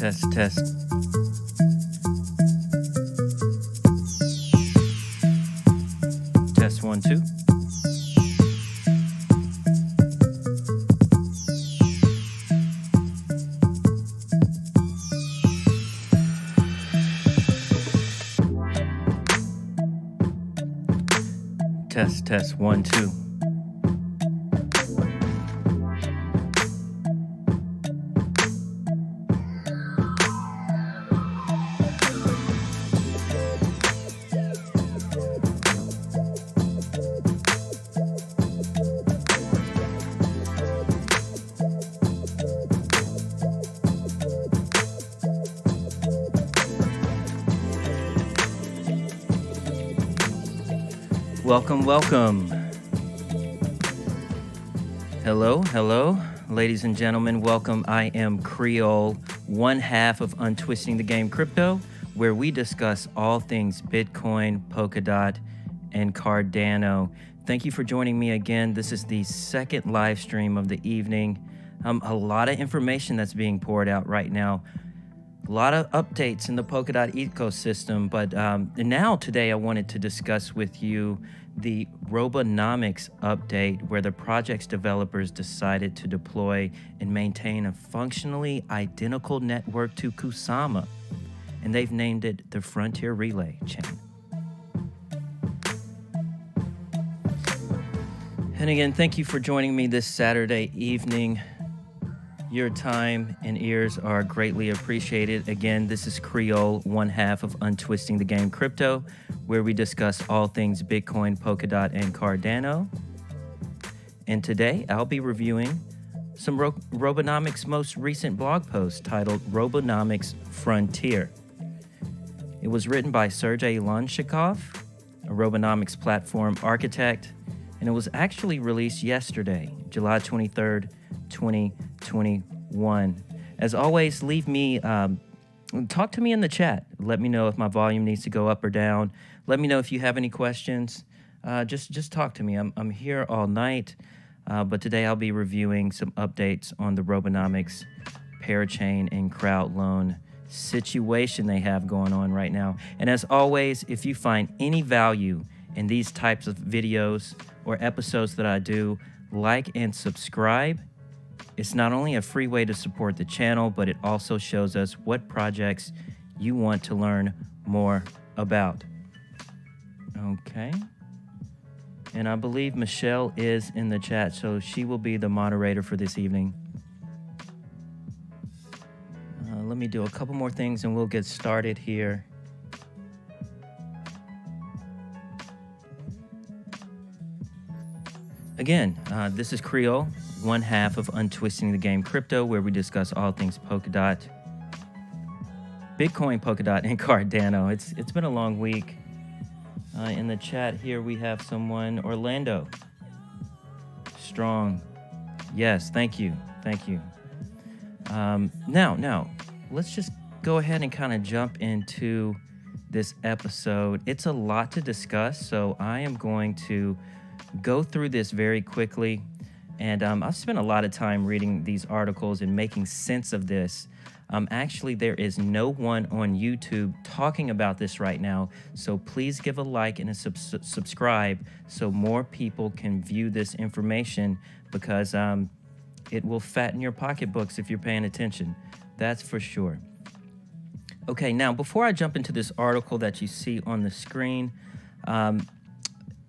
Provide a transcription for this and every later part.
Test. Test 1, 2. Test 1, 2. Welcome. Hello, ladies and gentlemen. Welcome. I am Creole, one half of Untwisting the Game Crypto, where we discuss all things Bitcoin, Polkadot, and Cardano. Thank you for joining me again. This is the second live stream of the evening. A lot of information that's being poured out right now. A lot of updates in the Polkadot ecosystem, but now today I wanted to discuss with you the Robonomics update, where the project's developers decided to deploy and maintain a functionally identical network to Kusama, and they've named it the Frontier Relay Chain. And again, thank you for joining me this Saturday evening. Your time and ears are greatly appreciated. Again, this is Creole, one half of Untwisting the Game Crypto, where we discuss all things Bitcoin, Polkadot, and Cardano. And today, I'll be reviewing some Robonomics' most recent blog post titled Robonomics Frontier. It was written by Sergey Lonchikov, a Robonomics platform architect, and it was actually released yesterday, July 23rd, 2021. As always, leave me, talk to me in the chat. Let me know if my volume needs to go up or down. Let me know if you have any questions. Just talk to me. I'm here all night, but today I'll be reviewing some updates on the Robonomics Parachain and Crowdloan situation they have going on right now. And as always, if you find any value in these types of videos or episodes that I do, like and subscribe. It's not only a free way to support the channel, but it also shows us what projects you want to learn more about. Okay. And I believe Michelle is in the chat, so she will be the moderator for this evening. Let me do a couple more things and we'll get started here. Again, this is Creole, one half of Untwisting the Game Crypto, where we discuss all things Polkadot, Bitcoin, Polkadot, and Cardano. It's been a long week. In the chat here, we have someone, Orlando. Strong. Yes, thank you. Now, let's just go ahead and kind of jump into this episode. It's a lot to discuss, so I am going to go through this very quickly, and I've spent a lot of time reading these articles and making sense of this. Actually, there is no one on YouTube talking about this right now, so please give a like and a subscribe so more people can view this information, because it will fatten your pocketbooks if you're paying attention. That's for sure. Okay, now before I jump into this article that you see on the screen,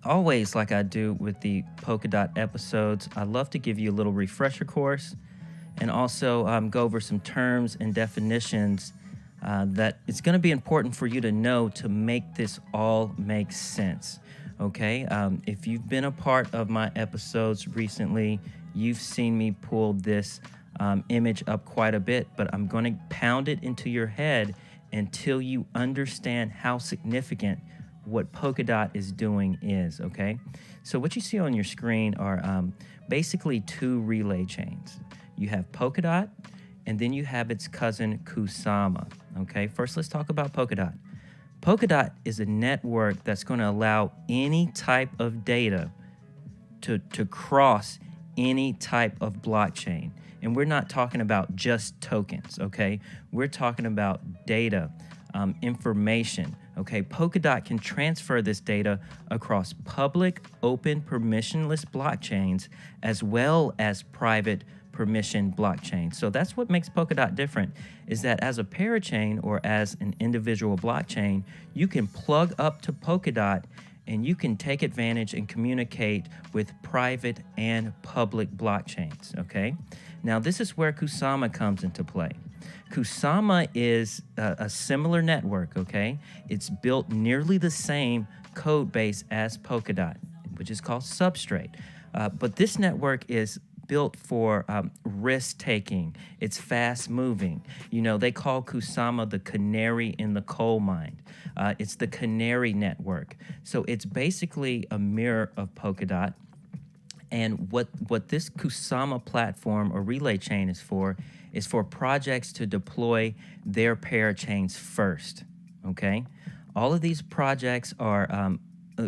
always, like I do with the Polkadot episodes, I love to give you a little refresher course and also go over some terms and definitions that it's going to be important for you to know to make this all make sense, okay? If you've been a part of my episodes recently, you've seen me pull this image up quite a bit, but I'm going to pound it into your head until you understand how significant what Polkadot is doing is, okay? So what you see on your screen are basically two relay chains. You have Polkadot, and then you have its cousin Kusama, okay? First, let's talk about Polkadot. Polkadot is a network that's going to allow any type of data to cross any type of blockchain. And we're not talking about just tokens, okay? We're talking about data, information, okay? Polkadot can transfer this data across public, open, permissionless blockchains, as well as private permission blockchains. So that's what makes Polkadot different, is that as a parachain or as an individual blockchain, you can plug up to Polkadot and you can take advantage and communicate with private and public blockchains, okay? Now, this is where Kusama comes into play. Kusama is a similar network, okay? It's built nearly the same code base as Polkadot, which is called Substrate. But this network is built for risk-taking. It's fast-moving. You know, they call Kusama the canary in the coal mine. It's the canary network. So it's basically a mirror of Polkadot. And what this Kusama platform or relay chain is for projects to deploy their parachains first, okay? All of these projects are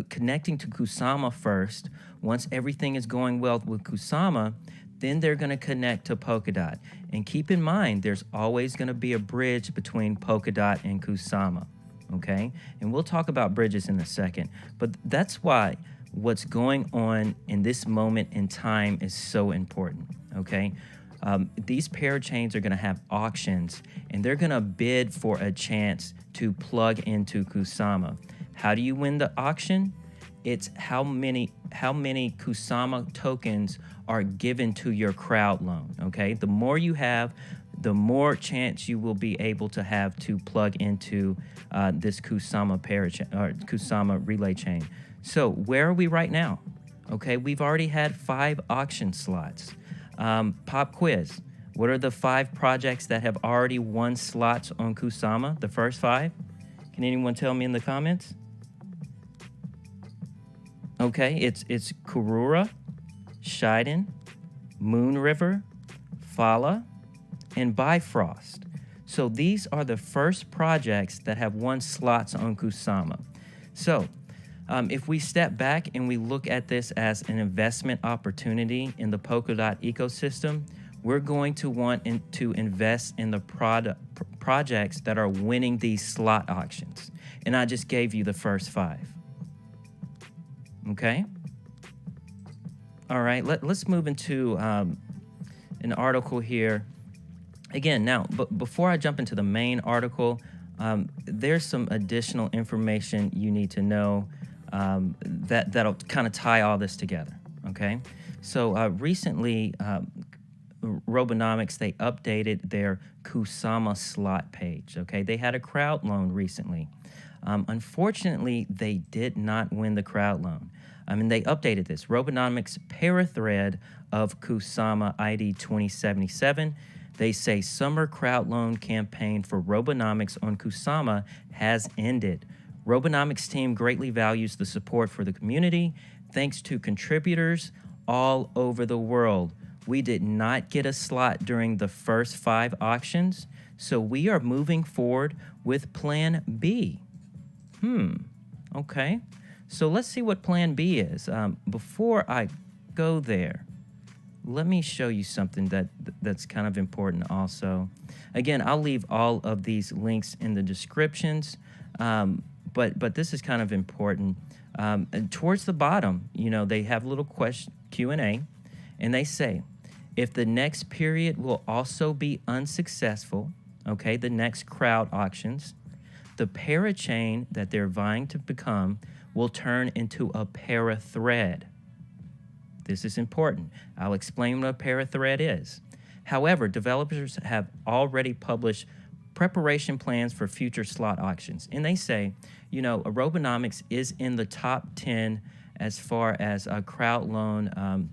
connecting to Kusama first. Once everything is going well with Kusama, then they're going to connect to Polkadot. And keep in mind, there's always going to be a bridge between Polkadot and Kusama, okay? And we'll talk about bridges in a second. But that's why what's going on in this moment in time is so important, okay? These parachains are going to have auctions, and they're going to bid for a chance to plug into Kusama. How do you win the auction? It's how many Kusama tokens are given to your crowd loan, okay? The more you have, the more chance you will be able to have to plug into this Kusama parachain or Kusama relay chain. So where are we right now? Okay, we've already had 5 auction slots. Pop quiz. What are the 5 projects that have already won slots on Kusama? The first 5? Can anyone tell me in the comments? Okay, it's Karura, Shiden, Moon River, Fala, and Bifrost. So these are the first projects that have won slots on Kusama. So if we step back and we look at this as an investment opportunity in the Polkadot ecosystem, we're going to want to invest in the projects that are winning these slot auctions. And I just gave you the first 5. Okay? All right, let's move into an article here. Again, now, but before I jump into the main article, there's some additional information you need to know that'll kind of tie all this together, okay? So recently, Robonomics, they updated their Kusama slot page, okay? They had a crowd loan recently. Unfortunately, they did not win the crowd loan. I mean, they updated this. Robonomics Parathread of Kusama ID 2077. They say summer crowd loan campaign for Robonomics on Kusama has ended. Robonomics team greatly values the support for the community. Thanks to contributors all over the world. We did not get a slot during the first 5 auctions, so we are moving forward with Plan B. Okay. So let's see what Plan B is. Before I go there, let me show you something that's kind of important also. Again, I'll leave all of these links in the descriptions, but this is kind of important. And towards the bottom, you know, they have a little Q&A, and they say, if the next period will also be unsuccessful, okay, the next crowd auctions, the parachain that they're vying to become will turn into a parathread. This is important. I'll explain what a parathread is. However, developers have already published preparation plans for future slot auctions. And they say, you know, Robonomics is in the top 10 as far as a crowd loan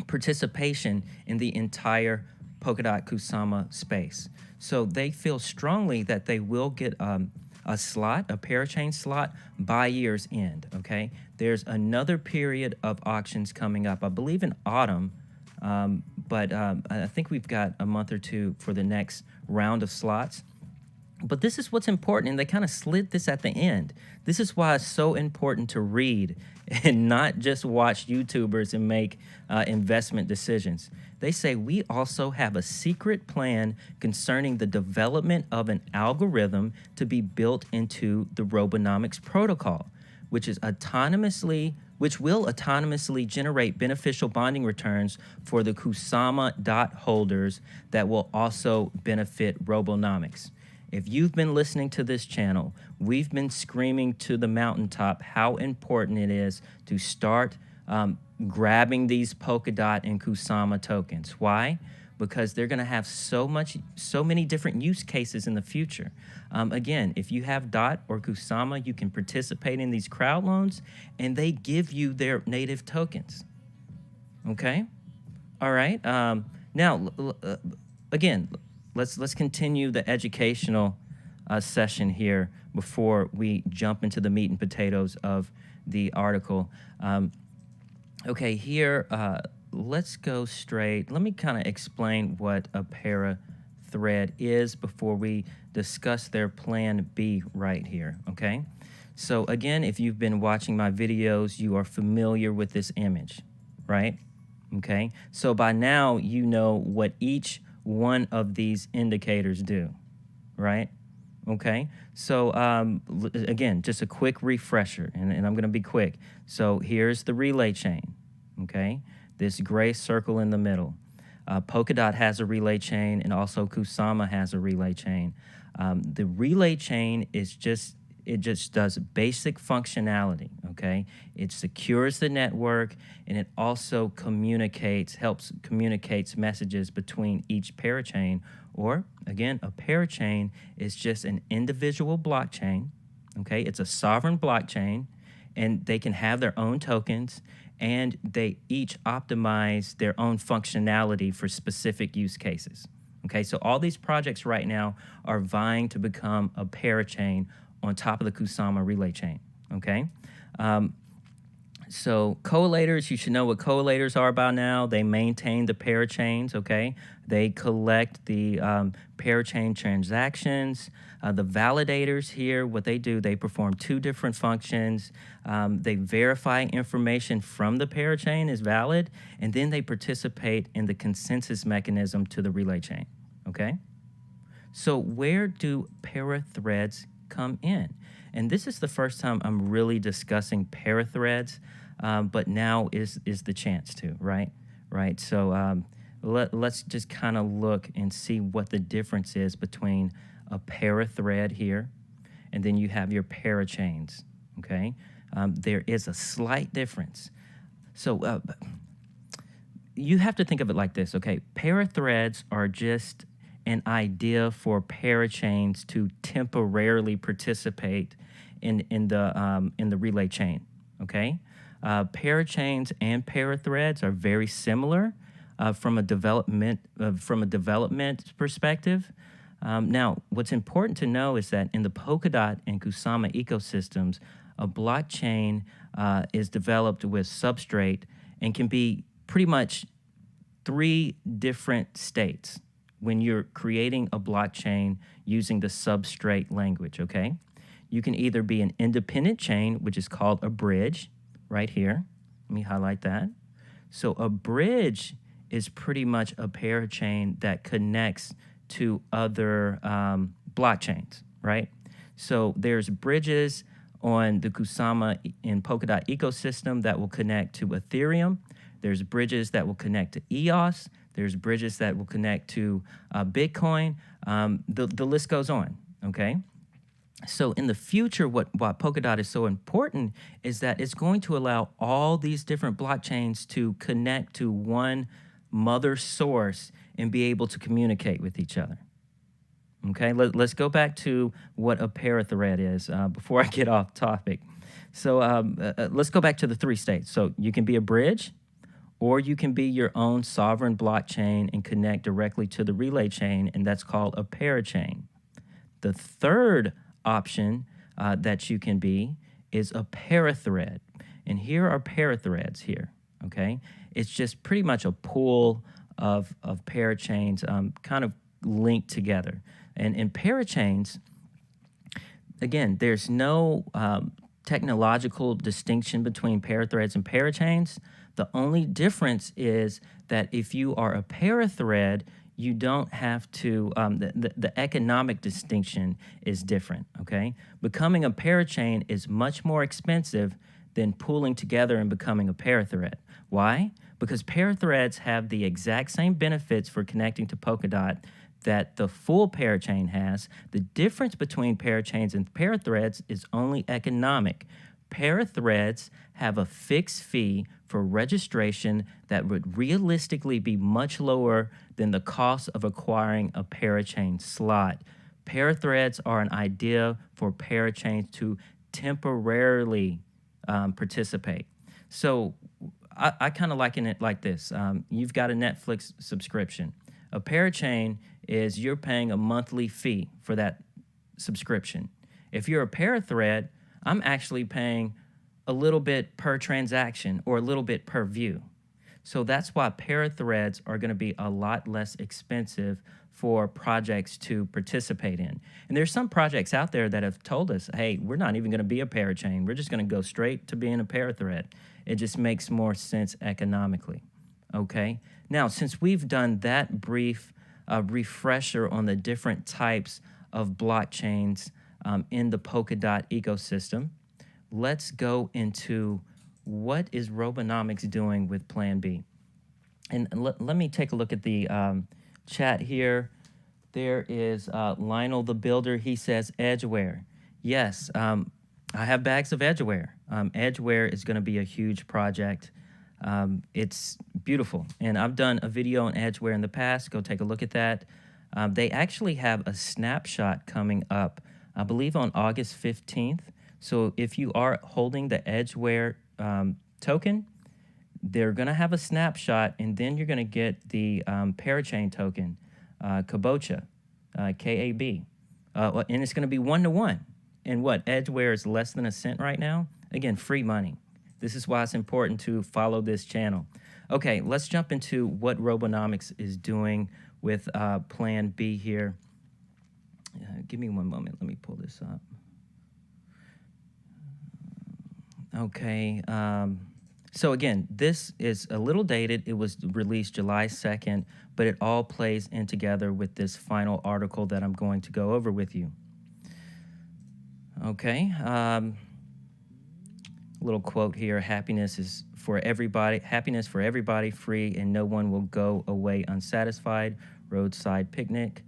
participation in the entire Polkadot Kusama space. So they feel strongly that they will get a slot, a parachain slot, by year's end, okay? There's another period of auctions coming up, I believe in autumn, but I think we've got a month or 2 for the next round of slots. But this is what's important, and they kind of slid this at the end. This is why it's so important to read and not just watch YouTubers and make investment decisions. They say we also have a secret plan concerning the development of an algorithm to be built into the Robonomics protocol, which will autonomously generate beneficial bonding returns for the Kusama dot holders that will also benefit Robonomics. If you've been listening to this channel, we've been screaming to the mountaintop how important it is to start grabbing these Polkadot and Kusama tokens. Why? Because they're going to have so many different use cases in the future. Again, if you have DOT or Kusama, you can participate in these crowd loans, and they give you their native tokens. Okay? All right. Now, again, let's continue the educational session here before we jump into the meat and potatoes of the article. Okay, here, let's go straight. Let me kind of explain what a Parathread is before we discuss their Plan B right here, okay? So again, if you've been watching my videos, you are familiar with this image, right? Okay, so by now you know what each one of these indicators do, right? Okay, so again, just a quick refresher, and I'm going to be quick. So here's the relay chain, okay? This gray circle in the middle. Polkadot has a relay chain, and also Kusama has a relay chain. The relay chain is just does basic functionality, okay? It secures the network, and it also helps communicates messages between each parachain. Or, again, a parachain is just an individual blockchain, okay? It's a sovereign blockchain, and they can have their own tokens, and they each optimize their own functionality for specific use cases, okay? So all these projects right now are vying to become a parachain on top of the Kusama relay chain, okay? So coallators, you should know what coallators are by now. They maintain the parachains, okay? They collect the parachain transactions. The validators here, what they do, they perform two different functions. They verify information from the parachain is valid, and then they participate in the consensus mechanism to the relay chain, okay? So where do Parathreads come in? And this is the first time I'm really discussing Parathreads, but now is the chance to, right? Right. So let's just kind of look and see what the difference is between a Parathread here, and then you have your Parachains, okay? There is a slight difference. So you have to think of it like this, okay? Parathreads are just an idea for parachains to temporarily participate in the relay chain, okay? Parachains and parathreads are very similar from a development perspective. Now, what's important to know is that in the Polkadot and Kusama ecosystems, a blockchain is developed with substrate and can be pretty much 3 different states when you're creating a blockchain using the substrate language, okay? You can either be an independent chain, which is called a bridge, right here. Let me highlight that. So a bridge is pretty much a parachain that connects to other blockchains, right? So there's bridges on the Kusama and Polkadot ecosystem that will connect to Ethereum. There's bridges that will connect to EOS. There's bridges that will connect to Bitcoin. The list goes on, okay? So in the future, why Polkadot is so important is that it's going to allow all these different blockchains to connect to one mother source and be able to communicate with each other. Okay, let's go back to what a parathread is before I get off topic. So let's go back to the 3 states. So you can be a bridge, or you can be your own sovereign blockchain and connect directly to the relay chain, and that's called a parachain. The third option that you can be is a parathread. And here are parathreads here, okay? It's just pretty much a pool of parachains kind of linked together. And in parachains, again, there's no technological distinction between Parathreads and Parachains. The only difference is that if you are a Parathread, you don't have to, the economic distinction is different, okay? Becoming a Parachain is much more expensive than pooling together and becoming a Parathread. Why? Because Parathreads have the exact same benefits for connecting to Polkadot that the full Parachain has. The difference between Parachains and Parathreads is only economic. Parathreads have a fixed fee for registration that would realistically be much lower than the cost of acquiring a Parachain slot. Parathreads are an idea for Parachains to temporarily participate. So I kind of liken it like this. You've got a Netflix subscription. A Parachain is you're paying a monthly fee for that subscription. If you're a Parathread, I'm actually paying a little bit per transaction or a little bit per view. So that's why Parathreads are going to be a lot less expensive for projects to participate in. And there's some projects out there that have told us, hey, we're not even going to be a Parachain. We're just going to go straight to being a Parathread. It just makes more sense economically. Okay? Now, since we've done that brief refresher on the different types of blockchains in the Polkadot ecosystem, let's go into what is Robonomics doing with Plan B. And let me take a look at the chat here. There is Lionel the Builder. He says Edgeware. Yes, I have bags of Edgeware. Edgeware is going to be a huge project. It's beautiful. And I've done a video on Edgeware in the past. Go take a look at that. They actually have a snapshot coming up, I believe on August 15th. So if you are holding the Edgeware token, they're going to have a snapshot, and then you're going to get the Parachain token, Kabocha, K-A-B. And it's going to be 1-to-1. And what, Edgeware is less than a cent right now? Again, free money. This is why it's important to follow this channel. Okay, let's jump into what Robonomics is doing with Plan B here. Give me one moment. Let me pull this up. Okay, so again, this is a little dated. It was released July 2nd, but it all plays in together with this final article that I'm going to go over with you. Okay, little quote here: happiness for everybody, free, and no one will go away unsatisfied. Roadside picnic.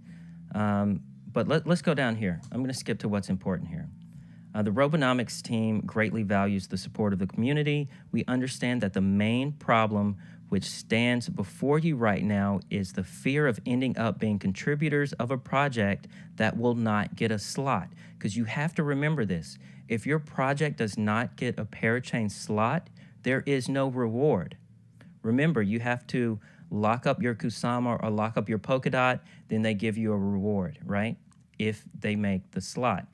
But let's go down here. I'm going to skip to what's important here. The Robonomics team greatly values the support of the community. We understand that the main problem which stands before you right now is the fear of ending up being contributors of a project that will not get a slot. Because you have to remember this. If your project does not get a Parachain slot, there is no reward. Remember, you have to lock up your Kusama or lock up your Polkadot, then they give you a reward, right? If they make the slot.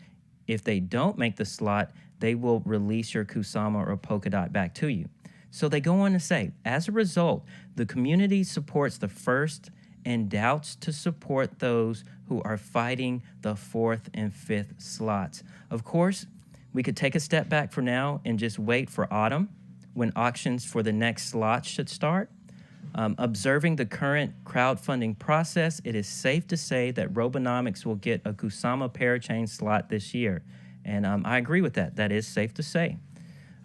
If they don't make the slot, they will release your Kusama or Polkadot back to you. So they go on to say, as a result, the community supports the first and doubts to support those who are fighting the fourth and fifth slots. Of course, we could take a step back for now and just wait for autumn when auctions for the next slots should start. Observing the current crowdfunding process, it is safe to say that Robonomics will get a Kusama Parachain slot this year. And I agree with that. That is safe to say.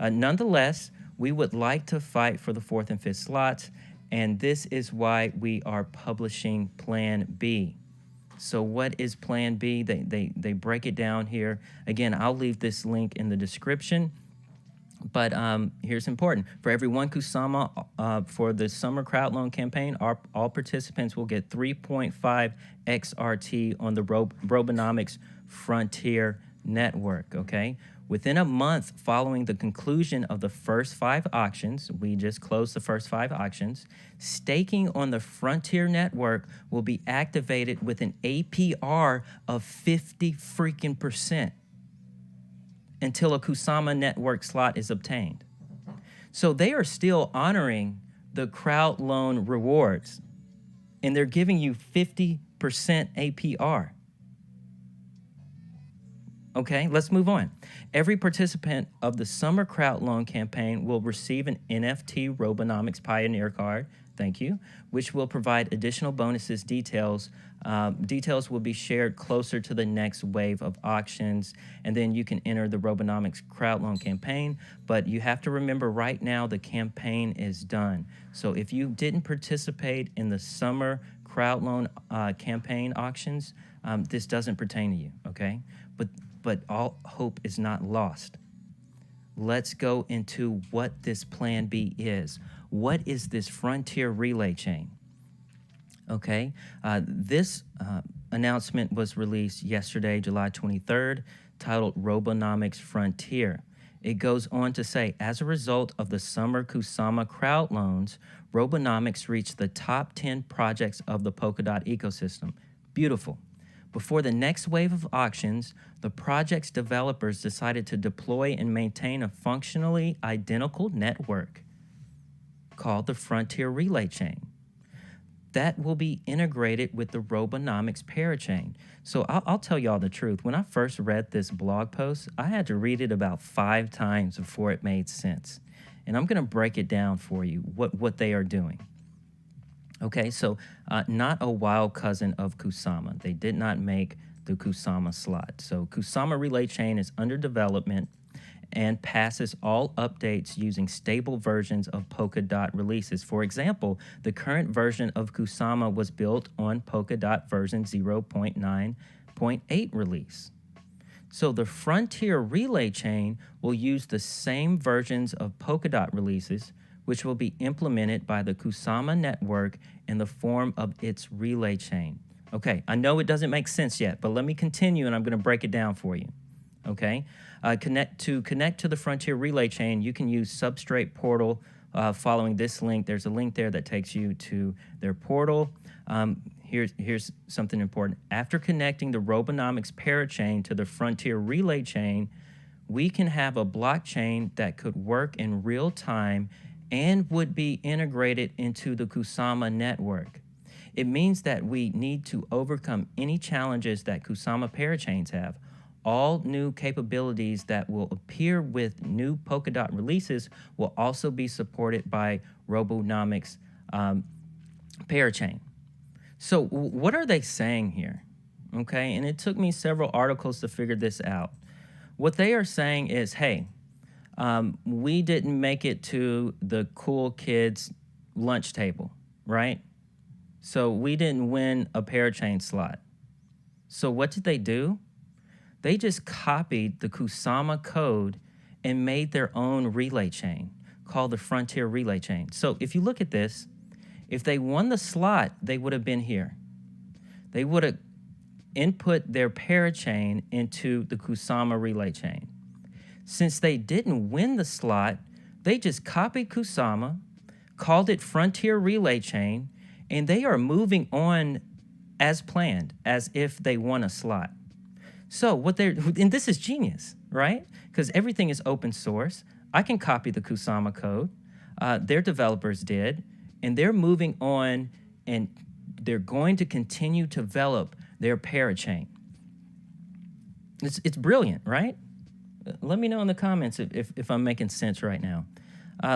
Nonetheless, we would like to fight for the fourth and fifth slots, and this is why we are publishing Plan B. So what is Plan B? They break it down here. Again, I'll leave this link in the description. But here's important. For every one Kusama for the summer crowdloan campaign, all participants will get 3.5 XRT on the Robonomics Frontier Network, okay? Within a month following the conclusion of the first 5 auctions, we just closed the first 5 auctions, staking on the Frontier Network will be activated with an APR of 50% until a Kusama network slot is obtained. So they are still honoring the crowd loan rewards, and they're giving you 50% APR. Okay, let's move on. Every participant of the summer Crowdloan campaign will receive an NFT Robonomics Pioneer card, thank you, which will provide additional bonuses. Details will be shared closer to the next wave of auctions, and then you can enter the Robonomics Crowdloan campaign. But you have to remember right now the campaign is done. So if you didn't participate in the summer Crowdloan campaign auctions, this doesn't pertain to you, okay? But all hope is not lost. Let's go into what this Plan B is. What is this frontier relay chain? Okay, this announcement was released yesterday, July 23rd, titled Robonomics Frontier. It goes on to say, as a result of the summer Kusama Crowdloans, Robonomics reached the top 10 projects of the Polkadot ecosystem. Beautiful. Before the next wave of auctions, the project's developers decided to deploy and maintain a functionally identical network called the Frontier Relay Chain that will be integrated with the Robonomics Parachain. So I'll tell y'all the truth. When I first read this blog post, I had to read it about 5 times before it made sense. And I'm going to break it down for you, what they are doing. Okay, so not a wild cousin of Kusama. They did not make the Kusama slot. So Kusama Relay Chain is under development and passes all updates using stable versions of Polkadot releases. For example, the current version of Kusama was built on Polkadot version 0.9.8 release. So the Frontier Relay Chain will use the same versions of Polkadot releases, which will be implemented by the Kusama network in the form of its relay chain. Okay, I know it doesn't make sense yet, but let me continue and I'm going to break it down for you. Okay, connect to the Frontier Relay Chain, you can use Substrate Portal following this link. There's a link there that takes you to their portal. Here's something important. After connecting the Robonomics Parachain to the Frontier Relay Chain, we can have a blockchain that could work in real time and would be integrated into the Kusama network. It means that we need to overcome any challenges that Kusama Parachains have. All new capabilities that will appear with new Polkadot releases will also be supported by Robonomics Parachain. So what are they saying here? Okay, and it took me several articles to figure this out. What they are saying is, hey, we didn't make it to the cool kids lunch table, right? So we didn't win a Parachain slot. So what did they do? They just copied the Kusama code and made their own relay chain called the Frontier Relay Chain. So if you look at this, if they won the slot, they would have been here. They would have input their parachain into the Kusama relay chain. Since they didn't win the slot, they just copied Kusama, called it Frontier Relay Chain, and they are moving on as planned, as if they won a slot. So and this is genius, right? Because everything is open source. I can copy the Kusama code. Their developers did, and they're moving on, and they're going to continue to develop their parachain. It's brilliant, right? Let me know in the comments if I'm making sense right now.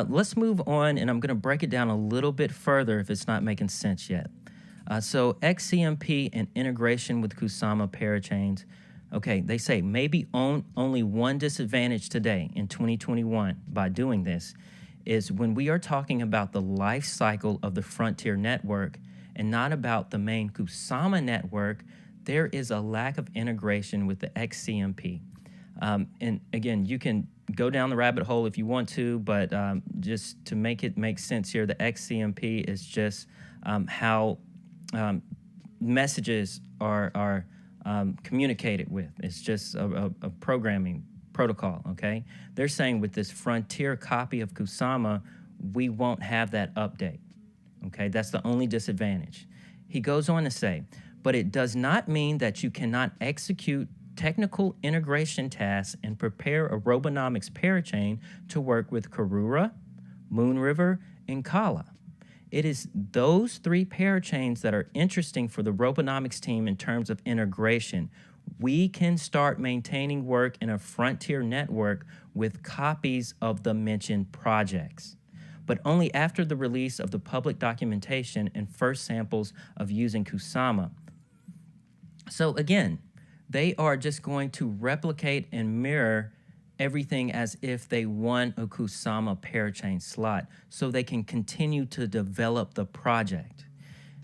Let's move on, and I'm going to break it down a little bit further if it's not making sense yet. So XCMP and integration with Kusama Parachains. Okay, they say maybe only one disadvantage today in 2021 by doing this is when we are talking about the life cycle of the Frontier network and not about the main Kusama network, there is a lack of integration with the XCMP. And again, you can go down the rabbit hole if you want to, but just to make it make sense here, the XCMP is just how messages are communicated with. It's just a programming protocol, okay? They're saying with this Frontier copy of Kusama, we won't have that update, okay? That's the only disadvantage. He goes on to say, but it does not mean that you cannot execute technical integration tasks and prepare a Robonomics parachain to work with Karura, Moonriver, and Kala. It is those three parachains that are interesting for the Robonomics team in terms of integration. we can start maintaining work in a frontier network with copies of the mentioned projects, but only after the release of the public documentation and first samples of using Kusama. So again, they are just going to replicate and mirror everything as if they won a Kusama Parachain slot so they can continue to develop the project.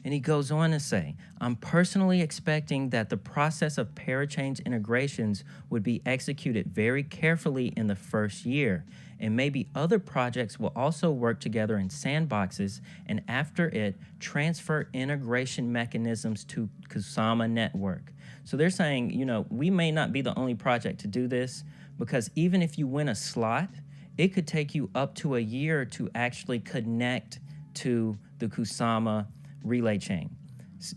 And he goes on to say, I'm personally expecting that the process of Parachains integrations would be executed very carefully in the first year, and maybe other projects will also work together in sandboxes and after it transfer integration mechanisms to Kusama network. So they're saying, you know, we may not be the only project to do this, because even if you win a slot, it could take you up to a year to actually connect to the Kusama relay chain.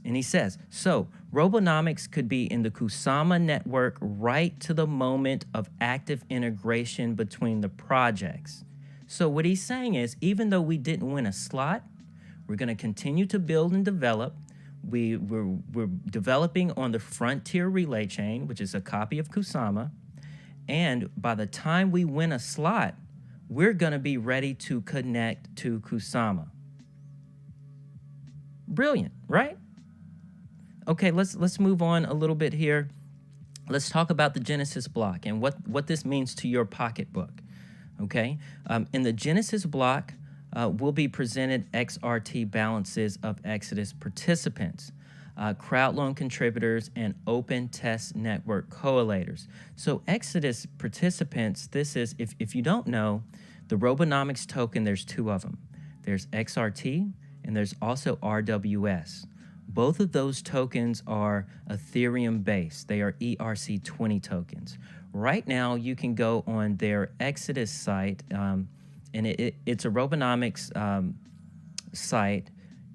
And he says, so Robonomics could be in the Kusama network right to the moment of active integration between the projects. So what he's saying is, even though we didn't win a slot, we're going to continue to build and develop. We're developing on the Frontier relay chain, which is a copy of Kusama. And by the time we win a slot, we're going to be ready to connect to Kusama. Brilliant, right? Okay, let's move on a little bit here. Let's talk about the Genesis block and what this means to your pocketbook. Okay, in the Genesis block, will be presented XRT balances of Exodus participants, Crowdloan contributors, and open test network correlators. So Exodus participants, this is, if you don't know, the Robonomics token, there's two of them. There's XRT and there's also RWS. Both of those tokens are Ethereum based. They are ERC20 tokens. Right now, you can go on their Exodus site, and it's a Robonomics site.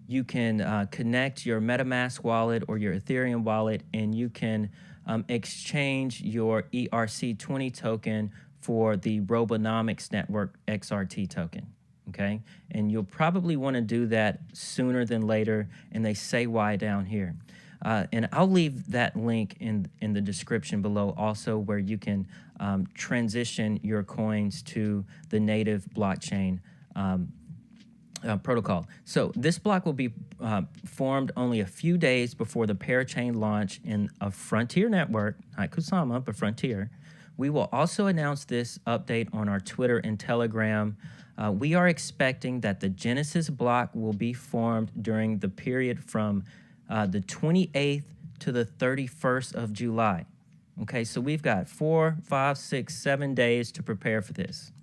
You can connect your MetaMask wallet or your Ethereum wallet, and you can exchange your ERC20 token for the Robonomics Network XRT token. Okay, and you'll probably want to do that sooner than later, and they say why down here. And I'll leave that link in the description below also, where you can transition your coins to the native blockchain protocol. So this block will be formed only a few days before the Parachain launch in a Frontier network, not Kusama, but Frontier. We will also announce this update on our Twitter and Telegram. We are expecting that the Genesis block will be formed during the period from the 28th to the 31st of July. Okay, so we've got 4, 5, 6, 7 days to prepare for this.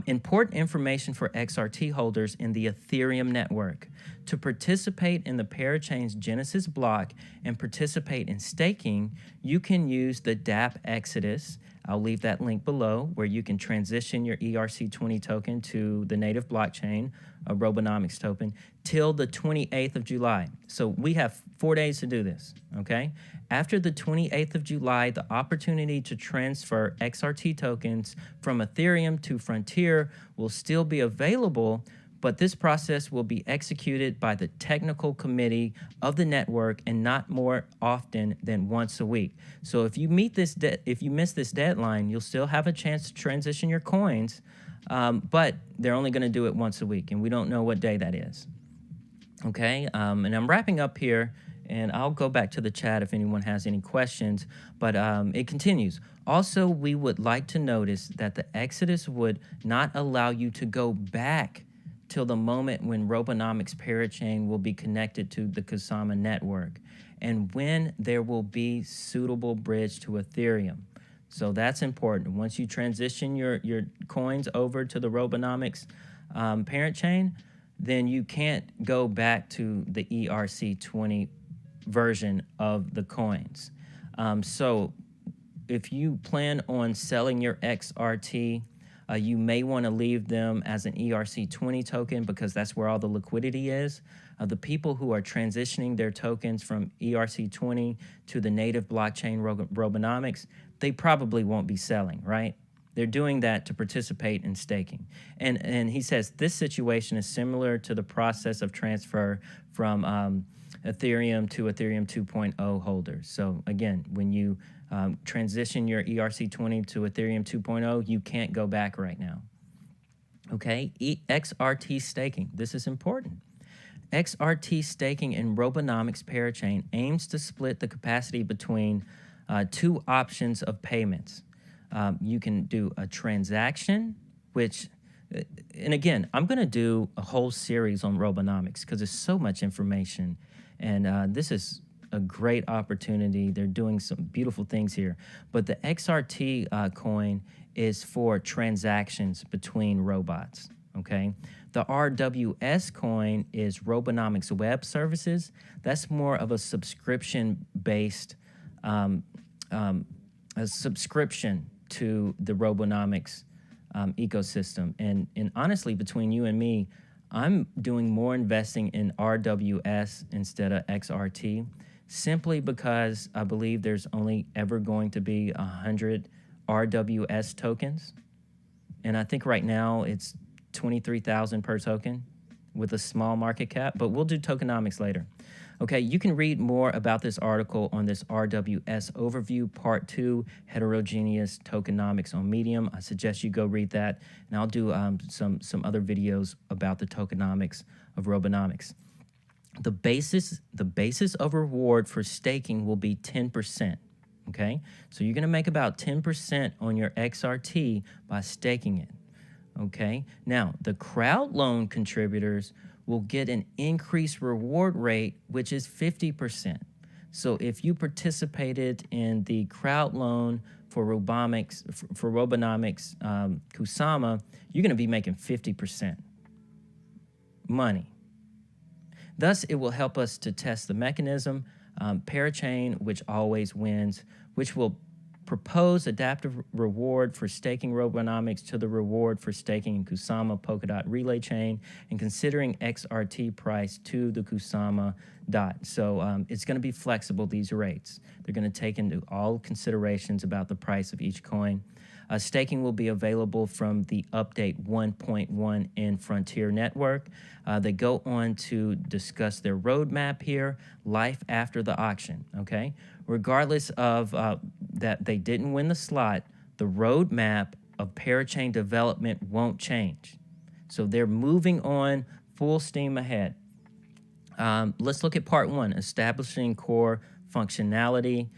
Important information for XRT holders in the Ethereum network. To participate in the Parachains Genesis block and participate in staking, you can use the DApp Exodus. I'll leave that link below, where you can transition your ERC20 token to the native blockchain, a Robonomics token, till the 28th of July. So we have 4 days to do this, okay? After the 28th of July, the opportunity to transfer XRT tokens from Ethereum to Frontier will still be available, but this process will be executed by the technical committee of the network and not more often than once a week. So if you miss this deadline, you'll still have a chance to transition your coins, but they're only going to do it once a week, and we don't know what day that is. Okay, and I'm wrapping up here, and I'll go back to the chat if anyone has any questions, but it continues. Also, we would like to notice that the Exodus would not allow you to go back till the moment when Robonomics Parachain will be connected to the Kusama network, and when there will be suitable bridge to Ethereum. So that's important. Once you transition your coins over to the Robonomics parent chain, then you can't go back to the ERC20 version of the coins. So if you plan on selling your XRT, you may want to leave them as an ERC20 token, because that's where all the liquidity is. The people who are transitioning their tokens from ERC20 to the native blockchain Robonomics, they probably won't be selling, right? They're doing that to participate in staking. And he says this situation is similar to the process of transfer from Ethereum to Ethereum 2.0 holders. So again, when you transition your ERC20 to Ethereum 2.0, you can't go back right now. Okay, XRT staking. This is important. XRT staking in Robonomics Parachain aims to split the capacity between two options of payments. You can do a transaction, which, and again, I'm going to do a whole series on Robonomics because there's so much information, and this is a great opportunity. They're doing some beautiful things here. But the XRT coin is for transactions between robots, okay? The RWS coin is Robonomics Web Services. That's more of a subscription-based a subscription to the Robonomics ecosystem. And honestly, between you and me, I'm doing more investing in RWS instead of XRT, simply because I believe there's only ever going to be 100 RWS tokens. And I think right now it's 23,000 per token with a small market cap, but we'll do tokenomics later. Okay, you can read more about this article on this RWS overview, part 2, heterogeneous tokenomics on Medium. I suggest you go read that, and I'll do some other videos about the tokenomics of Robonomics. The basis of reward for staking will be 10%. Okay, so you're going to make about 10% on your XRT by staking it. Okay, now the Crowdloan contributors will get an increased reward rate, which is 50%. So if you participated in the Crowdloan for Robonomics Kusama, you're going to be making 50% money. Thus, it will help us to test the mechanism. Parachain, which always wins, which will propose adaptive reward for staking Robonomics to the reward for staking in Kusama Polkadot relay chain, and considering XRT price to the Kusama dot. So it's going to be flexible, these rates. They're going to take into all considerations about the price of each coin. Staking will be available from the update 1.1 in Frontier Network. They go on to discuss their roadmap here, life after the auction, okay? Regardless of that they didn't win the slot, the roadmap of Parachain development won't change. So they're moving on full steam ahead. Let's look at part 1, establishing core functionality.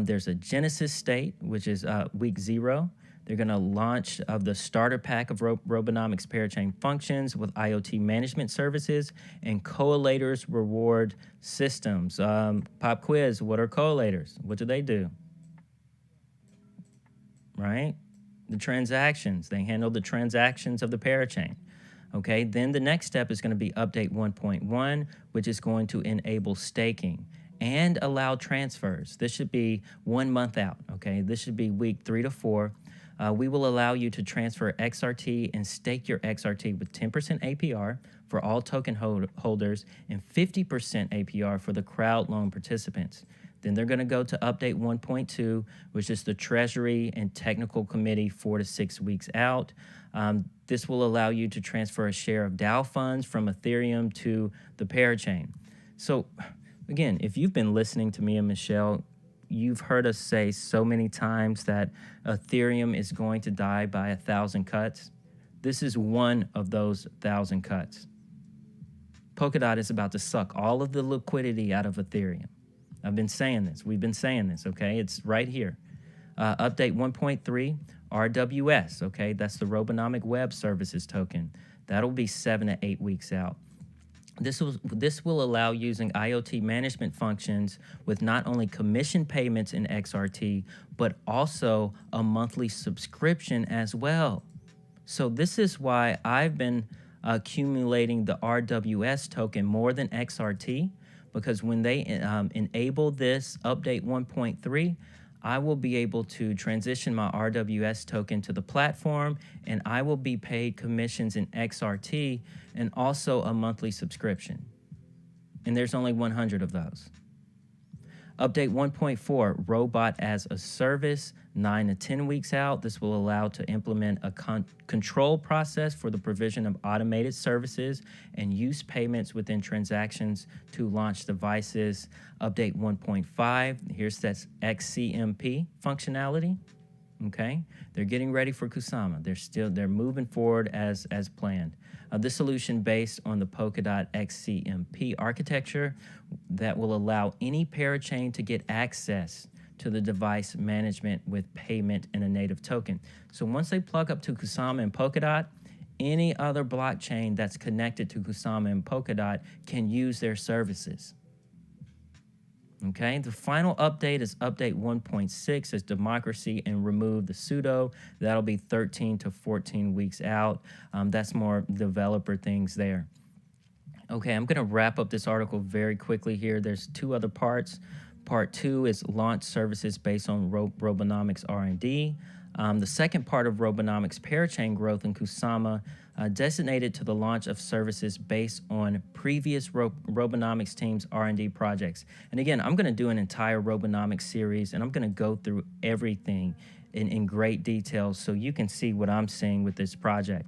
There's a Genesis state, which is week 0. They're going to launch the starter pack of Robonomics Parachain functions with IoT management services and coallators reward systems. Pop quiz, what are coallators? What do they do? Right? The transactions. They handle the transactions of the Parachain. Okay, then the next step is going to be update 1.1, which is going to enable staking and allow transfers. This should be 1 month out, okay? This should be week 3 to 4. We will allow you to transfer XRT and stake your XRT with 10% APR for all token holders and 50% APR for the Crowdloan participants. Then they're going to go to update 1.2, which is the Treasury and Technical Committee 4 to 6 weeks out. This will allow you to transfer a share of DAO funds from Ethereum to the Parachain. So, again, if you've been listening to me and Michelle, you've heard us say so many times that Ethereum is going to die by 1,000 cuts. This is one of those 1,000 cuts. Polkadot is about to suck all of the liquidity out of Ethereum. I've been saying this. We've been saying this, okay? It's right here. Update 1.3, RWS, okay? That's the Robonomic Web Services token. That'll be 7 to 8 weeks out. This will allow using IoT management functions with not only commission payments in XRT, but also a monthly subscription as well. So this is why I've been accumulating the RWS token more than XRT, because when they enable this update 1.3, I will be able to transition my RWS token to the platform, and I will be paid commissions in XRT and also a monthly subscription. And there's only 100 of those. Update 1.4, Robot as a Service, 9 to 10 weeks out. This will allow to implement a control process for the provision of automated services and use payments within transactions to launch devices. Update 1.5, here's that XCMP functionality. Okay, they're getting ready for Kusama. They're moving forward as planned. This solution based on the Polkadot XCMP architecture that will allow any parachain to get access to the device management with payment in a native token. So once they plug up to Kusama and Polkadot, any other blockchain that's connected to Kusama and Polkadot can use their services. Okay, the final update is update 1.6 is democracy and remove the pseudo. That'll be 13 to 14 weeks out. That's more developer things there. Okay, I'm going to wrap up this article very quickly here. There's 2 other parts. Part 2 is launch services based on Robonomics R&D. The second part of Robonomics Parachain growth in Kusama designated to the launch of services based on previous Robonomics team's R&D projects. And again, I'm going to do an entire Robonomics series, and I'm going to go through everything in great detail so you can see what I'm seeing with this project.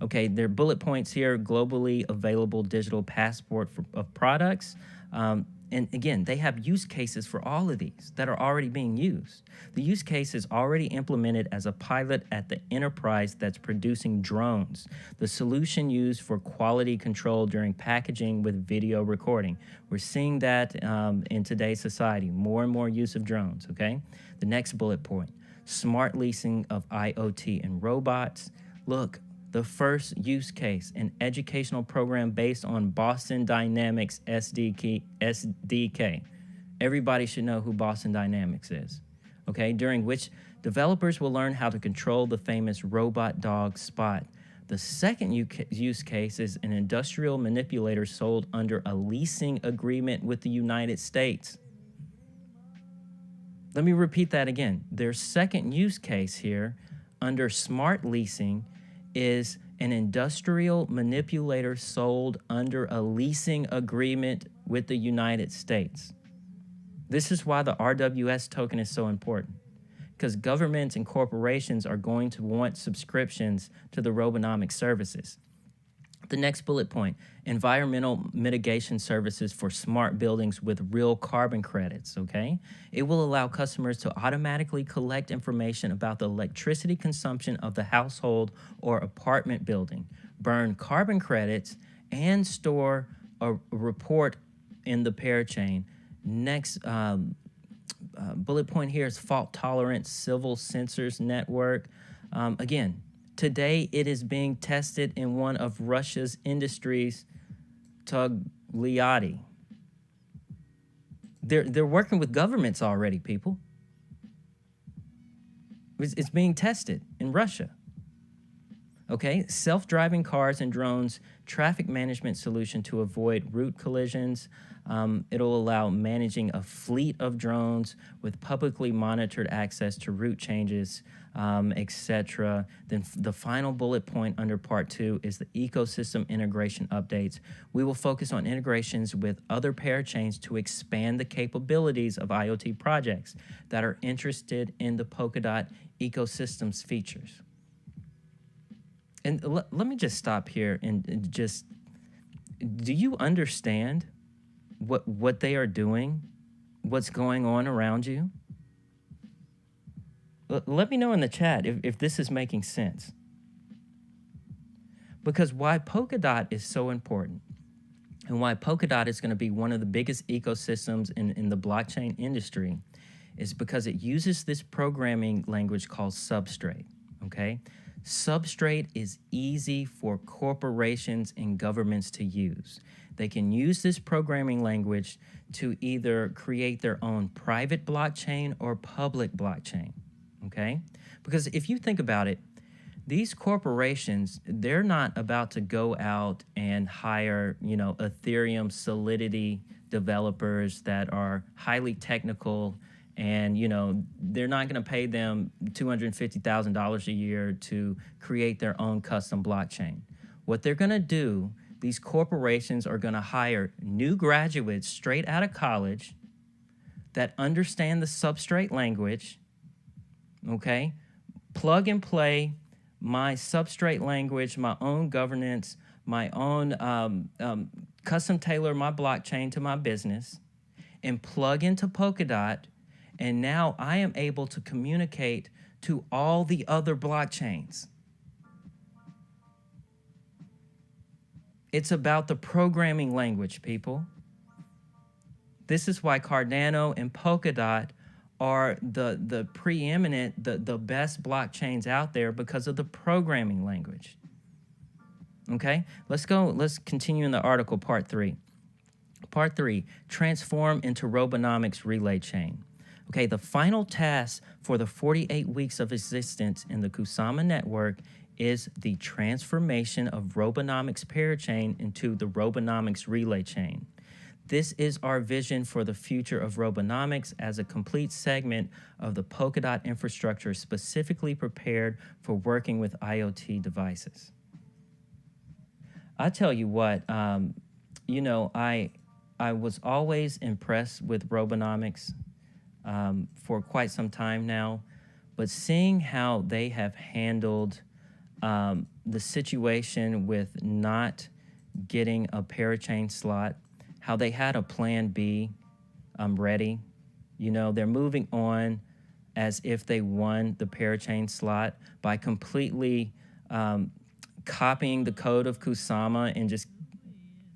Okay, there are bullet points here: globally available digital passport of products. And again, they have use cases for all of these that are already being used. The use case is already implemented as a pilot at the enterprise that's producing drones. The solution used for quality control during packaging with video recording. We're seeing that in today's society, more and more use of drones, okay? The next bullet point, smart leasing of IoT and robots. Look, the first use case, an educational program based on Boston Dynamics SDK. Everybody should know who Boston Dynamics is, okay? During which developers will learn how to control the famous robot dog Spot. The second use case is an industrial manipulator sold under a leasing agreement with the United States. Let me repeat that again. Their second use case here under smart leasing is an industrial manipulator sold under a leasing agreement with the United States. This is why the RWS token is so important, because governments and corporations are going to want subscriptions to the Robonomics services. The next bullet point, environmental mitigation services for smart buildings with real carbon credits, okay? It will allow customers to automatically collect information about the electricity consumption of the household or apartment building, burn carbon credits, and store a report in the parachain. Next bullet point here is fault-tolerant civil sensors network. Again, today, it is being tested in one of Russia's industries, Togliatti. They're working with governments already, people. It's being tested in Russia. Okay, self-driving cars and drones, traffic management solution to avoid route collisions. It'll allow managing a fleet of drones with publicly monitored access to route changes, etc. Then the final bullet point under part 2 is the ecosystem integration updates. We will focus on integrations with other parachains to expand the capabilities of IoT projects that are interested in the Polkadot ecosystem's features. And let me just stop here and just, do you understand what they are doing, what's going on around you? Let me know in the chat if this is making sense. Because why Polkadot is so important and why Polkadot is going to be one of the biggest ecosystems in the blockchain industry is because it uses this programming language called Substrate, okay? Substrate is easy for corporations and governments to use. They can use this programming language to either create their own private blockchain or public blockchain, okay? Because if you think about it, these corporations, they're not about to go out and hire, Ethereum Solidity developers that are highly technical, and, they're not going to pay them $250,000 a year to create their own custom blockchain. What they're going to do, these corporations are going to hire new graduates straight out of college that understand the substrate language, okay? Plug and play my substrate language, my own governance, my own custom tailor my blockchain to my business, and plug into Polkadot, and now I am able to communicate to all the other blockchains. It's about the programming language, people. This is why Cardano and Polkadot are the preeminent, the best blockchains out there, because of the programming language. Okay, let's continue in the article, part 3. Part 3, transform into Robonomics relay chain. Okay, the final task for the 48 weeks of existence in the Kusama network is the transformation of Robonomics Parachain into the Robonomics relay chain. This is our vision for the future of Robonomics as a complete segment of the Polkadot infrastructure specifically prepared for working with IoT devices. I tell you what, you know, I was always impressed with Robonomics for quite some time now, but seeing how they have handled the situation with not getting a parachain slot, how they had a plan B ready. You know, they're moving on as if they won the parachain slot by completely copying the code of Kusama and just,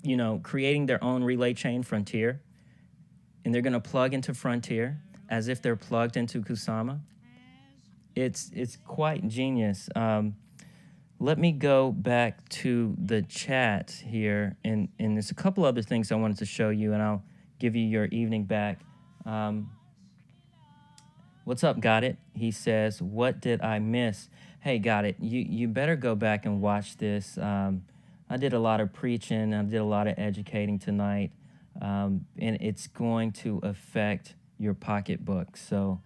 you know, creating their own relay chain Frontier. And they're going to plug into Frontier as if they're plugged into Kusama. It's quite genius. Let me go back to the chat here, and there's a couple other things I wanted to show you, and I'll give you your evening back. What's up, Got It? He says, what did I miss? Hey, Got It, you better go back and watch this. I did a lot of preaching, I did a lot of educating tonight, and it's going to affect your pocketbook, so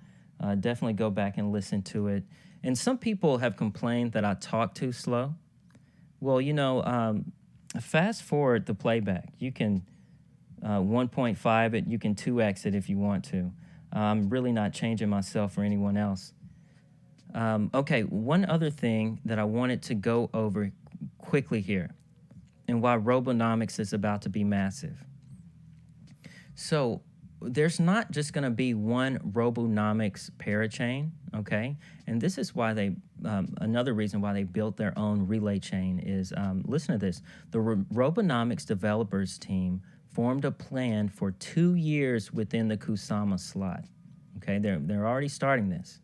definitely go back and listen to it. And some people have complained that I talk too slow. Well, you know, fast forward the playback. You can 1.5 it, you can 2x it if you want to. I'm really not changing myself or anyone else. Okay, one other thing that I wanted to go over quickly here, and why Robonomics is about to be massive. So there's not just going to be one Robonomics parachain, okay? And this is why they, another reason why they built their own relay chain is, listen to this. The Robonomics developers team formed a plan for 2 years within the Kusama slot, okay? They're already starting this.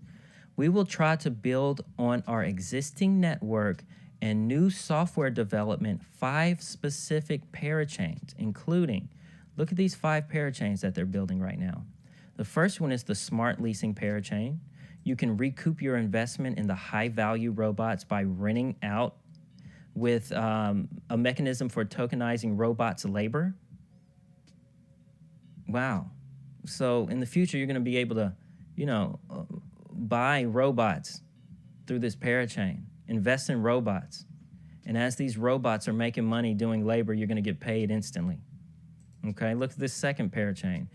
We will try to build on our existing network and new software development 5 specific parachains, including, look at these 5 parachains that they're building right now. The first one is the Smart Leasing Parachain. You can recoup your investment in the high-value robots by renting out with a mechanism for tokenizing robots' labor. Wow. So in the future, you're going to be able to, you know, buy robots through this parachain, invest in robots. And as these robots are making money doing labor, you're going to get paid instantly. Okay, look at this second parachain,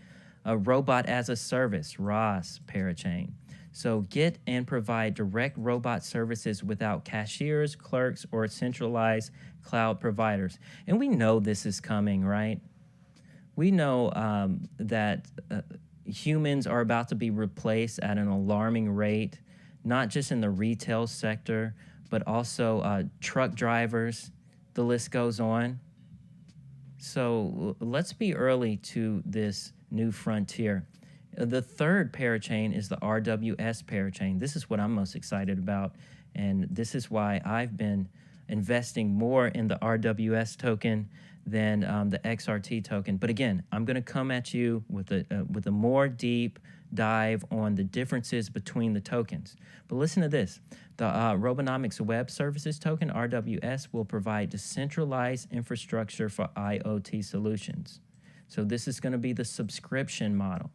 a robot as a service, ROS parachain. So get and provide direct robot services without cashiers, clerks, or centralized cloud providers. And we know this is coming, right? We know that humans are about to be replaced at an alarming rate, not just in the retail sector, but also truck drivers. The list goes on. So let's be early to this new frontier. The third parachain is the RWS parachain. This is what I'm most excited about, and this is why I've been investing more in the RWS token than the XRT token. But again, I'm going to come at you with a more deep dive on the differences between the tokens. But listen to this. The Robonomics Web Services token, RWS, will provide decentralized infrastructure for IoT solutions. So this is going to be the subscription model.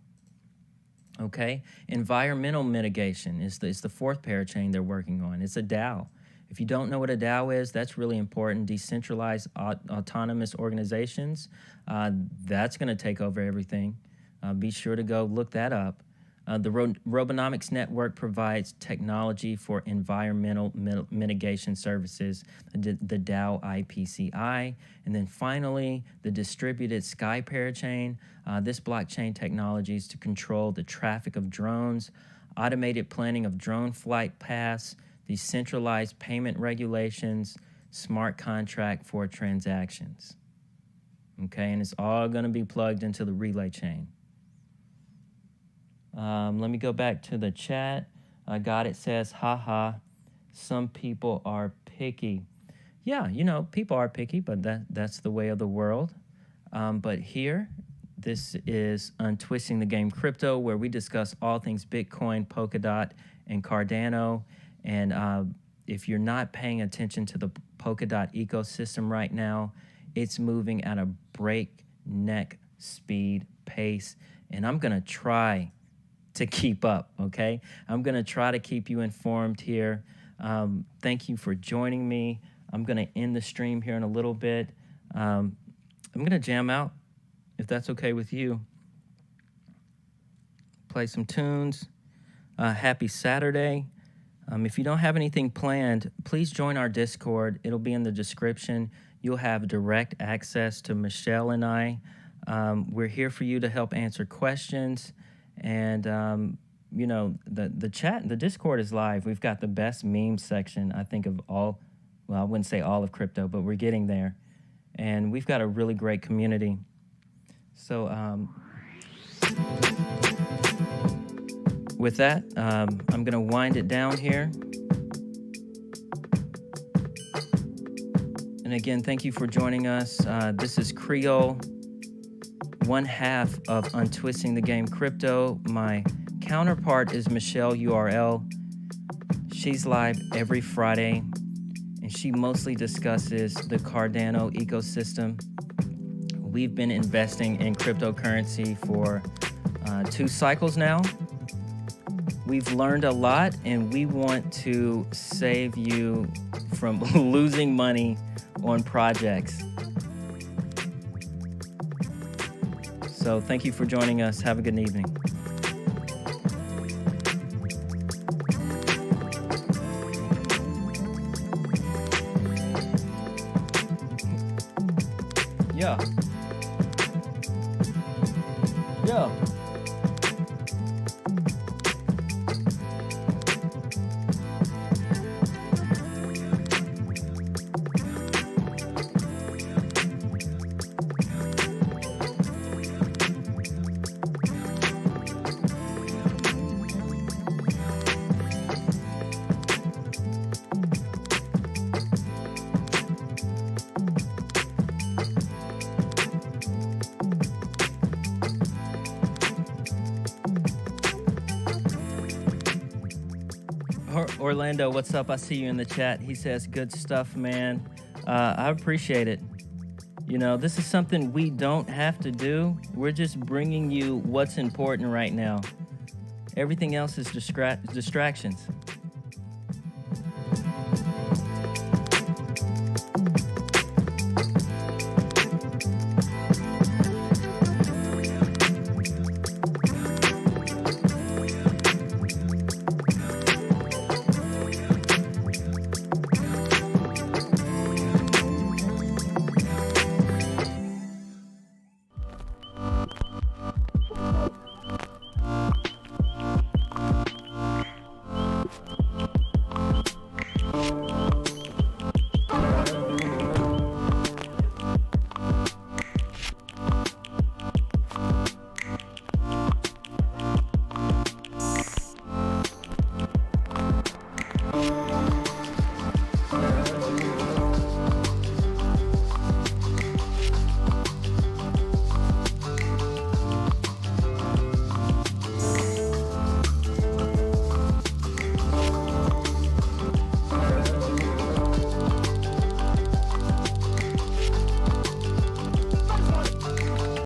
Okay? Environmental mitigation is the fourth parachain they're working on. It's a DAO. If you don't know what a DAO is, that's really important. Decentralized autonomous organizations, that's going to take over everything. Be sure to go look that up. The Robonomics Network provides technology for environmental mitigation services, the Dow IPCI. And then finally, the distributed Sky Parachain. This blockchain technology is to control the traffic of drones, automated planning of drone flight paths, decentralized payment regulations, smart contract for transactions. Okay, and it's all going to be plugged into the relay chain. Let me go back to the chat. It says, haha, some people are picky. Yeah, you know, people are picky, but that's the way of the world. But here, this is Untwisting the Game Crypto, where we discuss all things Bitcoin, Polkadot, and Cardano. And if you're not paying attention to the Polkadot ecosystem right now, it's moving at a breakneck speed pace. And I'm going to try to keep up, okay? I'm going to try to keep you informed here. Thank you for joining me. I'm going to end the stream here in a little bit. I'm going to jam out, if that's okay with you. Play some tunes. Happy Saturday. If you don't have anything planned, please join our Discord. It'll be in the description. You'll have direct access to Michelle and I. We're here for you to help answer questions. And, you know, the chat, the Discord is live. We've got the best meme section, I think, of all, well, I wouldn't say all of crypto, but we're getting there. And we've got a really great community. So with that, I'm going to wind it down here. And again, thank you for joining us. This is Creole, one half of Untwisting the Game Crypto. My counterpart is Michelle URL. She's live every Friday, and she mostly discusses the Cardano ecosystem. We've been investing in cryptocurrency for 2 cycles now. We've learned a lot, and we want to save you from losing money on projects. So thank you for joining us. Have a good evening. Yeah. Yeah. Orlando, what's up? I see you in the chat. He says, good stuff, man. I appreciate it. You know, this is something we don't have to do. We're just bringing you what's important right now. Everything else is distractions.